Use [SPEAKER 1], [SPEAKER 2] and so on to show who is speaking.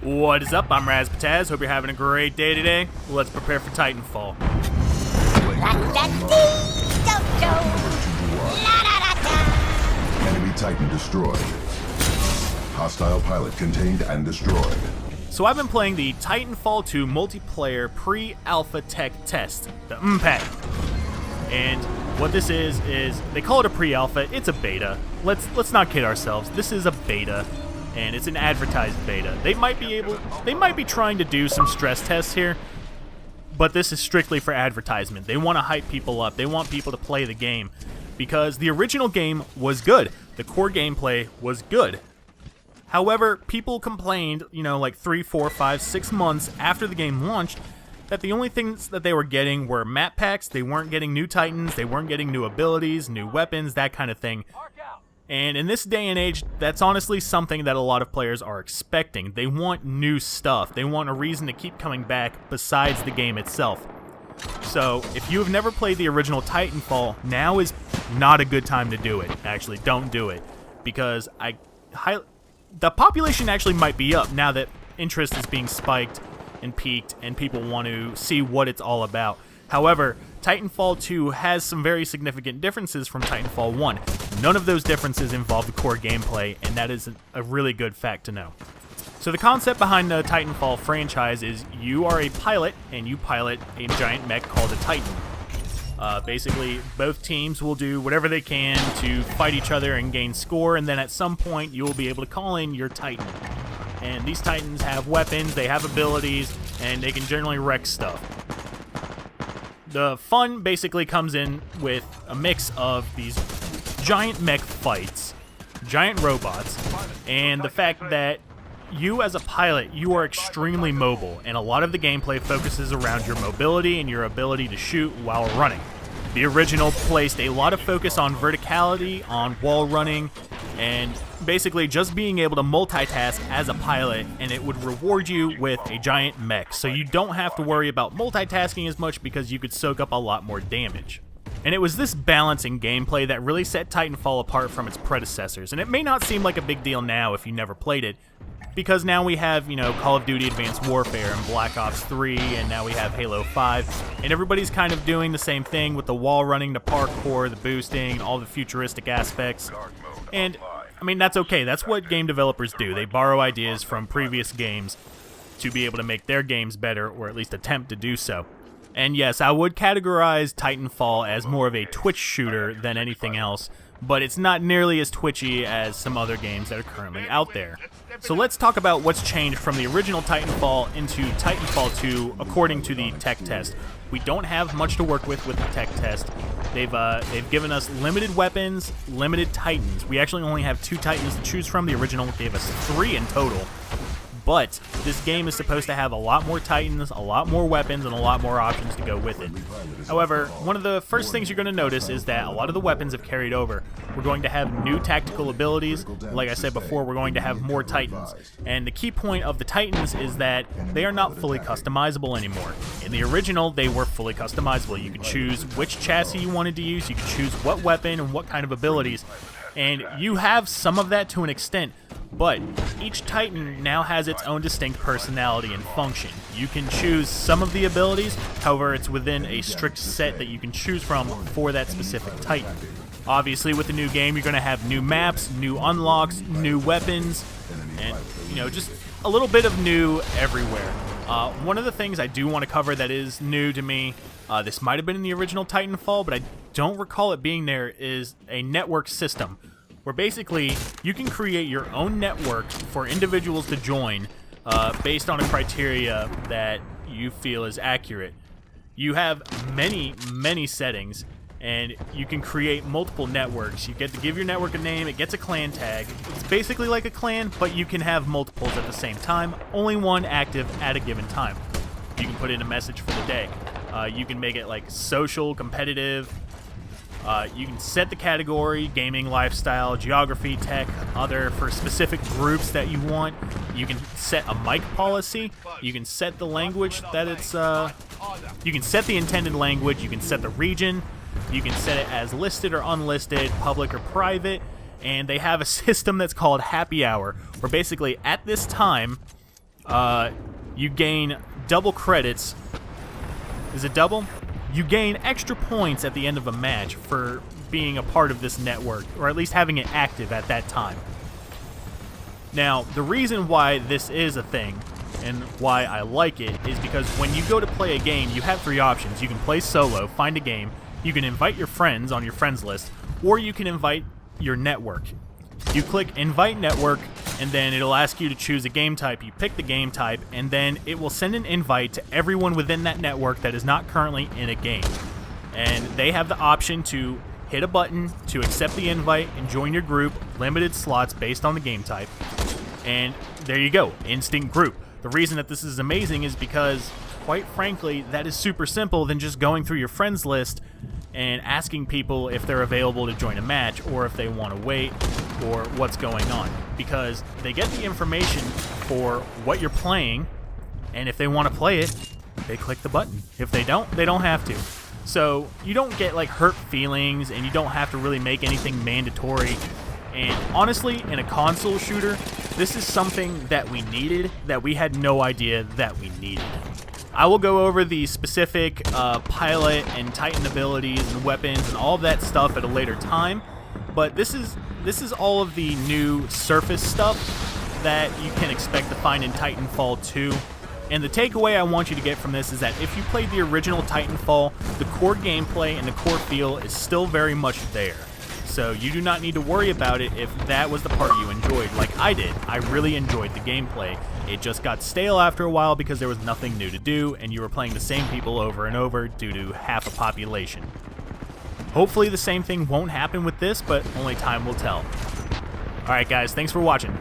[SPEAKER 1] What is up? I'm Razz Pitazz. Hope you're having a great day today. Let's prepare for Titanfall.
[SPEAKER 2] Enemy Titan destroyed. Hostile pilot contained and destroyed.
[SPEAKER 1] So I've been playing the Titanfall 2 multiplayer pre-alpha tech test, the MPAT. And what this is they call it a pre-alpha. It's a beta. Let's not kid ourselves. This is a beta, and it's an advertised beta. They might be trying to do some stress tests here, but this is strictly for advertisement. They want to hype people up. They want people to play the game because the original game was good. The core gameplay was good. However, people complained, like 3, 4, 5, 6 months after the game launched, that the only things that they were getting were map packs. They weren't getting new Titans, they weren't getting new abilities, new weapons, that kind of thing. And in this day and age, that's honestly something that a lot of players are expecting. They want new stuff. They want a reason to keep coming back besides the game itself. So, if you have never played the original Titanfall, now is not a good time to do it. Actually, don't do it. Because the population actually might be up now that interest is being spiked and peaked and people want to see what it's all about. However, Titanfall 2 has some very significant differences from Titanfall 1. None of those differences involve the core gameplay, and that is a really good fact to know. So the concept behind the Titanfall franchise is you are a pilot, and you pilot a giant mech called a Titan. Basically, both teams will do whatever they can to fight each other and gain score, and then at some point you will be able to call in your Titan. And these Titans have weapons, they have abilities, and they can generally wreck stuff. The fun basically comes in with a mix of these giant mech fights, giant robots, and the fact that you as a pilot, you are extremely mobile, and a lot of the gameplay focuses around your mobility and your ability to shoot while running. The original placed a lot of focus on verticality, on wall running, and basically just being able to multitask as a pilot, and it would reward you with a giant mech, so you don't have to worry about multitasking as much because you could soak up a lot more damage. And it was this balance in gameplay that really set Titanfall apart from its predecessors, and it may not seem like a big deal now if you never played it, because now we have, Call of Duty Advanced Warfare and Black Ops 3, and now we have Halo 5, and everybody's kind of doing the same thing with the wall running, the parkour, the boosting, all the futuristic aspects, and I mean, that's okay. That's what game developers do. They borrow ideas from previous games to be able to make their games better, or at least attempt to do so. And yes, I would categorize Titanfall as more of a Twitch shooter than anything else, but it's not nearly as twitchy as some other games that are currently out there. So let's talk about what's changed from the original Titanfall into Titanfall 2 according to the tech test. We don't have much to work with the tech test. They've given us limited weapons, limited Titans. We actually only have 2 Titans to choose from. The original gave us 3 in total. But this game is supposed to have a lot more Titans, a lot more weapons, and a lot more options to go with it. However, one of the first things you're going to notice is that a lot of the weapons have carried over. We're going to have new tactical abilities. Like I said before, we're going to have more Titans. And the key point of the Titans is that they are not fully customizable anymore. In the original, they were fully customizable. You could choose which chassis you wanted to use, you could choose what weapon and what kind of abilities. And you have some of that to an extent, but each Titan now has its own distinct personality and function. You can choose some of the abilities, however it's within a strict set that you can choose from for that specific Titan. Obviously with the new game you're going to have new maps, new unlocks, new weapons, and just a little bit of new everywhere. One of the things I do want to cover that is new to me, this might have been in the original Titanfall, but I don't recall it being there, is a network system where basically you can create your own network for individuals to join based on a criteria that you feel is accurate. You have many settings, and you can create multiple networks. You get to give your network a name, it gets a clan tag. It's basically like a clan, but you can have multiples at the same time, only one active at a given time. You can put in a message for the day. You can make it like social, competitive. You can set the category, gaming, lifestyle, geography, tech, other for specific groups that you want. You can set a mic policy. You can set the language that it's, you can set the intended language. You can set the region. You can set it as listed or unlisted, public or private. And they have a system that's called Happy Hour, where basically at this time, you gain double credits. Is it double? You gain extra points at the end of a match for being a part of this network, or at least having it active at that time. Now, the reason why this is a thing and why I like it is because when you go to play a game, you have 3 options. You can play solo, find a game, you can invite your friends on your friends list, or you can invite your network. You click invite network, and then it'll ask you to choose a game type. You pick the game type, and then it will send an invite to everyone within that network that is not currently in a game. And they have the option to hit a button to accept the invite and join your group, limited slots based on the game type. And there you go, instant group. The reason that this is amazing is because, quite frankly, that is super simple than just going through your friends list and asking people if they're available to join a match or if they want to wait or what's going on. Because they get the information for what you're playing, and if they want to play it, they click the button. If they don't have to. So you don't get like hurt feelings, and you don't have to really make anything mandatory. And honestly, in a console shooter, this is something that we needed, that we had no idea that we needed. I will go over the specific pilot and Titan abilities and weapons and all of that stuff at a later time, but this is all of the new surface stuff that you can expect to find in Titanfall 2. And the takeaway I want you to get from this is that if you played the original Titanfall, the core gameplay and the core feel is still very much there. So you do not need to worry about it if that was the part you enjoyed, like I did. I really enjoyed the gameplay. It just got stale after a while because there was nothing new to do, and you were playing the same people over and over due to half a population. Hopefully the same thing won't happen with this, but only time will tell. Alright guys, thanks for watching.